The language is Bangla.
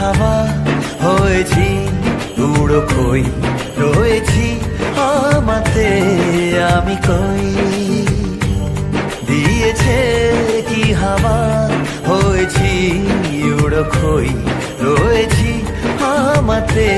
হাওয়া হয়েছি, উড়ো খই রয়েছি আমাতে আমি কই। দিয়েছে কি হাওয়া হয়েছি, উড়ো খই রয়েছি আমাতে